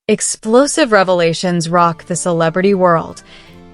Explosive revelations rock the celebrity world.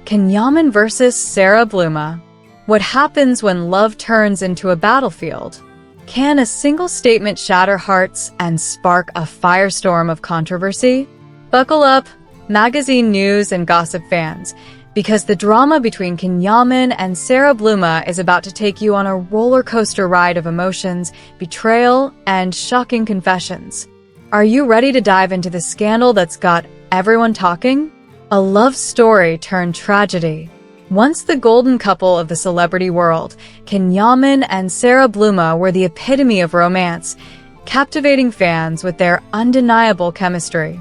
Can Yaman versus Sara Bluma? What happens when love turns into a battlefield? Can a single statement shatter hearts and spark a firestorm of controversy? Buckle up, magazine news and gossip fans, because the drama between Yaman and Sara Bluma is about to take you on a roller coaster ride of emotions, betrayal, and shocking confessions. Are you ready to dive into the scandal that's got everyone talking? A love story turned tragedy. Once the golden couple of the celebrity world, Yaman and Sara Bluma were the epitome of romance, captivating fans with their undeniable chemistry.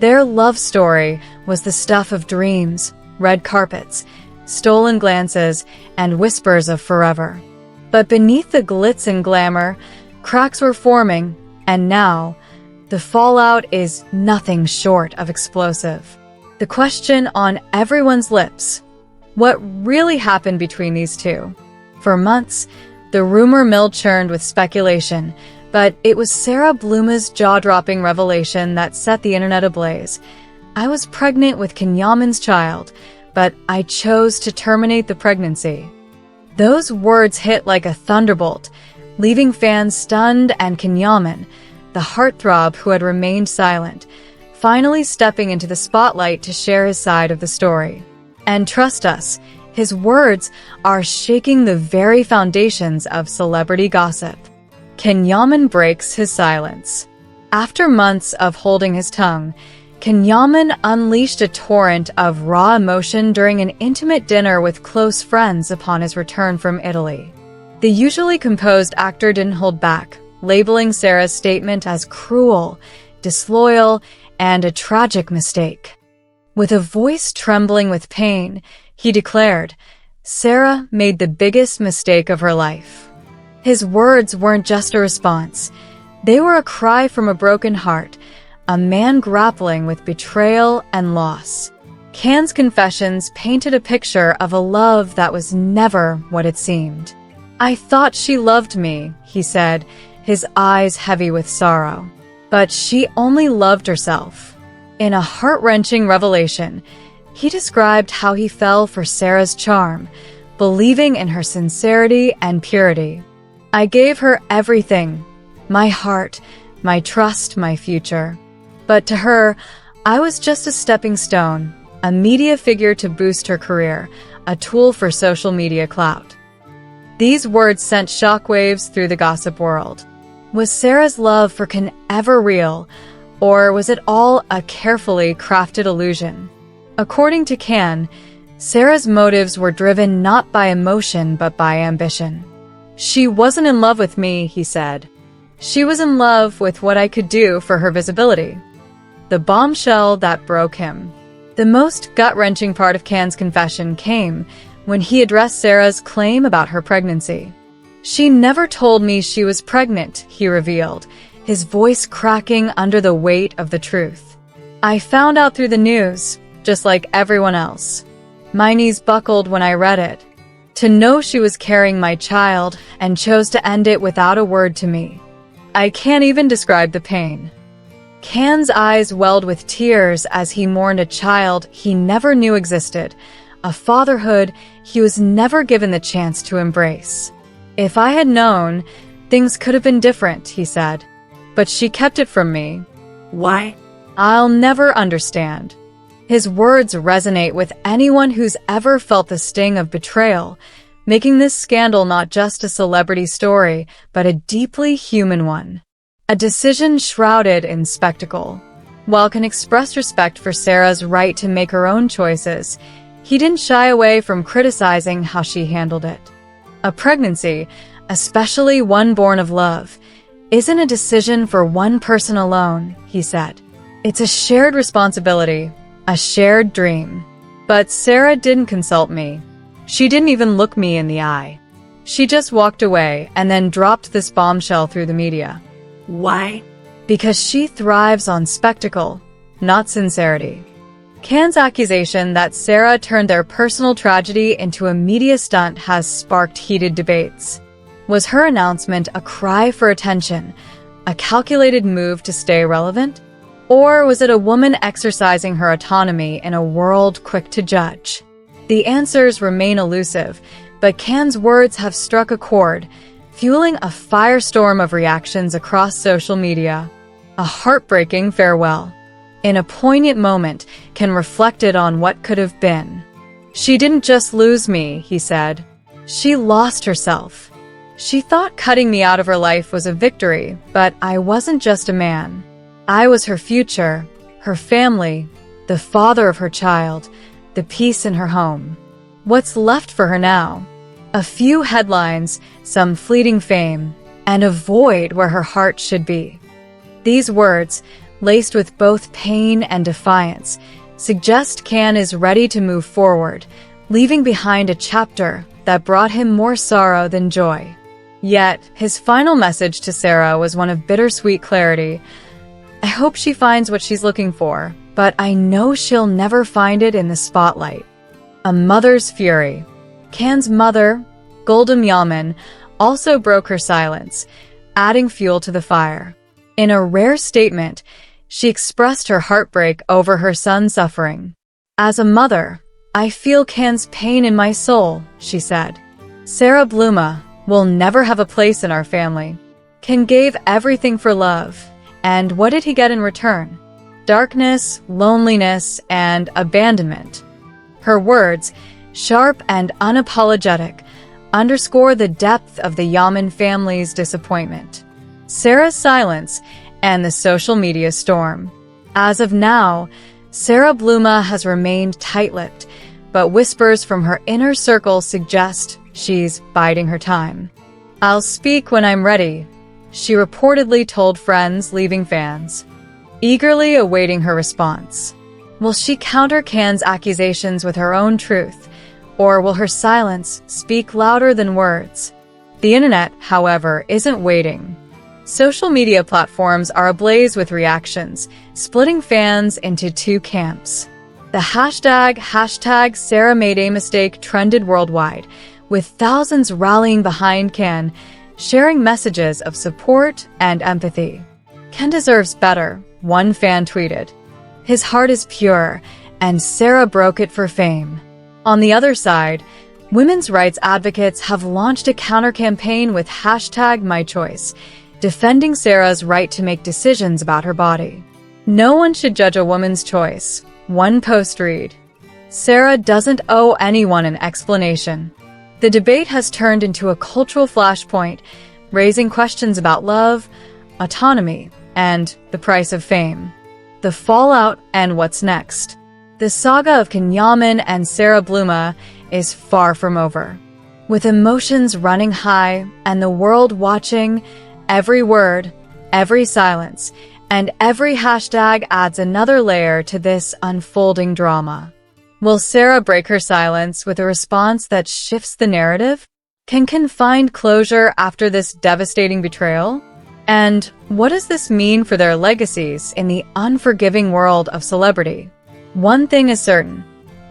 Their love story was the stuff of dreams, red carpets, stolen glances, and whispers of forever. But beneath the glitz and glamour, cracks were forming, and now, the fallout is nothing short of explosive. The question on everyone's lips: what really happened between these two? For months, the rumor mill churned with speculation, but it was Sara Bluma's jaw-dropping revelation that set the internet ablaze. I was pregnant with Yaman's child, but I chose to terminate the pregnancy. Those words hit like a thunderbolt, leaving fans stunned, and Yaman, the heartthrob who had remained silent, finally stepping into the spotlight to share his side of the story. And trust us, his words are shaking the very foundations of celebrity gossip. Yaman breaks his silence. After months of holding his tongue, Yaman unleashed a torrent of raw emotion during an intimate dinner with close friends upon his return from Italy. The usually composed actor didn't hold back, labeling Sara's statement as cruel, disloyal, and a tragic mistake. With a voice trembling with pain, he declared, "Sara made the biggest mistake of her life." His words weren't just a response. They were a cry from a broken heart, a man grappling with betrayal and loss. Cannes' confessions painted a picture of a love that was never what it seemed. "I thought she loved me," he said, his eyes heavy with sorrow. "But she only loved herself." In a heart-wrenching revelation, he described how he fell for Sara's charm, believing in her sincerity and purity. "I gave her everything, my heart, my trust, my future. But to her, I was just a stepping stone, a media figure to boost her career, a tool for social media clout." These words sent shockwaves through the gossip world. Was Sara's love for ever real, or was it all a carefully crafted illusion? According to Cannes, Sara's motives were driven not by emotion but by ambition. "She wasn't in love with me," he said. "She was in love with what I could do for her visibility." The bombshell that broke him. The most gut-wrenching part of Cannes' confession came when he addressed Sara's claim about her pregnancy. "She never told me she was pregnant," he revealed, his voice cracking under the weight of the truth. "I found out through the news, just like everyone else. My knees buckled when I read it. To know she was carrying my child and chose to end it without a word to me. I can't even describe the pain." Cannes' eyes welled with tears as he mourned a child he never knew existed, a fatherhood he was never given the chance to embrace. "If I had known, things could have been different," he said. "But she kept it from me. Why? I'll never understand." His words resonate with anyone who's ever felt the sting of betrayal, making this scandal not just a celebrity story, but a deeply human one. A decision shrouded in spectacle. While Cannes expressed respect for Sara's right to make her own choices, he didn't shy away from criticizing how she handled it. "A pregnancy, especially one born of love, isn't a decision for one person alone," he said. "It's a shared responsibility, a shared dream. But Sara didn't consult me. She didn't even look me in the eye. She just walked away and then dropped this bombshell through the media." Why? "Because she thrives on spectacle, not sincerity." Cannes' accusation that Sara turned their personal tragedy into a media stunt has sparked heated debates. Was her announcement a cry for attention, a calculated move to stay relevant? Or was it a woman exercising her autonomy in a world quick to judge? The answers remain elusive, but Can's words have struck a chord, fueling a firestorm of reactions across social media. A heartbreaking farewell. In a poignant moment, Can reflected on what could have been. "She didn't just lose me," he said. "She lost herself. She thought cutting me out of her life was a victory, but I wasn't just a man. I was her future, her family, the father of her child, the peace in her home. What's left for her now? A few headlines, some fleeting fame, and a void where her heart should be." These words, laced with both pain and defiance, suggest Can is ready to move forward, leaving behind a chapter that brought him more sorrow than joy. Yet, his final message to Sara was one of bittersweet clarity. "I hope she finds what she's looking for, but I know she'll never find it in the spotlight." A mother's fury. Can's mother, Yaman, also broke her silence, adding fuel to the fire. In a rare statement, she expressed her heartbreak over her son's suffering. "As a mother, I feel Can's pain in my soul," she said. "Sara Bluma will never have a place in our family. Can gave everything for love, and what did he get in return? Darkness, loneliness, and abandonment." Her words, sharp and unapologetic, underscore the depth of the Yaman family's disappointment. Sara's silence and the social media storm. As of now, Sara Bluma has remained tight-lipped, but whispers from her inner circle suggest she's biding her time. "I'll speak when I'm ready," she reportedly told friends, leaving fans eagerly awaiting her response. Will she counter Can's accusations with her own truth, or will her silence speak louder than words? The internet, however, isn't waiting. Social media platforms are ablaze with reactions, splitting fans into two camps. The hashtag Sara made a mistake trended worldwide, with thousands rallying behind Can, sharing messages of support and empathy. "Can deserves better," one fan tweeted. "His heart is pure, and Sara broke it for fame." On the other side, women's rights advocates have launched a counter-campaign with #MyChoice, defending Sara's right to make decisions about her body. "No one should judge a woman's choice," one post read. Sara doesn't owe anyone an explanation. The debate has turned into a cultural flashpoint, raising questions about love, autonomy, and the price of fame. The fallout and what's next. The saga of Yaman and Sara Bluma is far from over. With emotions running high and the world watching, every word, every silence, and every hashtag adds another layer to this unfolding drama. Will Sara break her silence with a response that shifts the narrative? Can find closure after this devastating betrayal? And what does this mean for their legacies in the unforgiving world of celebrity? One thing is certain.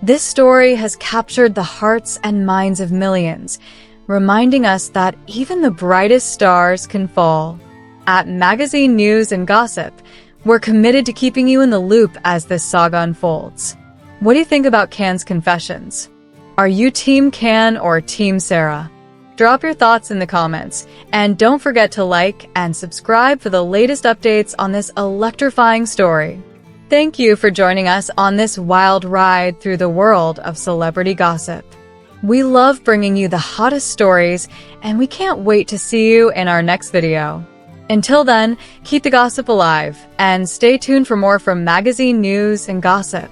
This story has captured the hearts and minds of millions, reminding us that even the brightest stars can fall. At Magazine News and Gossip, we're committed to keeping you in the loop as this saga unfolds. What do you think about Can's confessions? Are you Team Can or Team Sara? Drop your thoughts in the comments, and don't forget to like and subscribe for the latest updates on this electrifying story. Thank you for joining us on this wild ride through the world of celebrity gossip. We love bringing you the hottest stories, and we can't wait to see you in our next video. Until then, keep the gossip alive, and stay tuned for more from Magazine News and Gossip.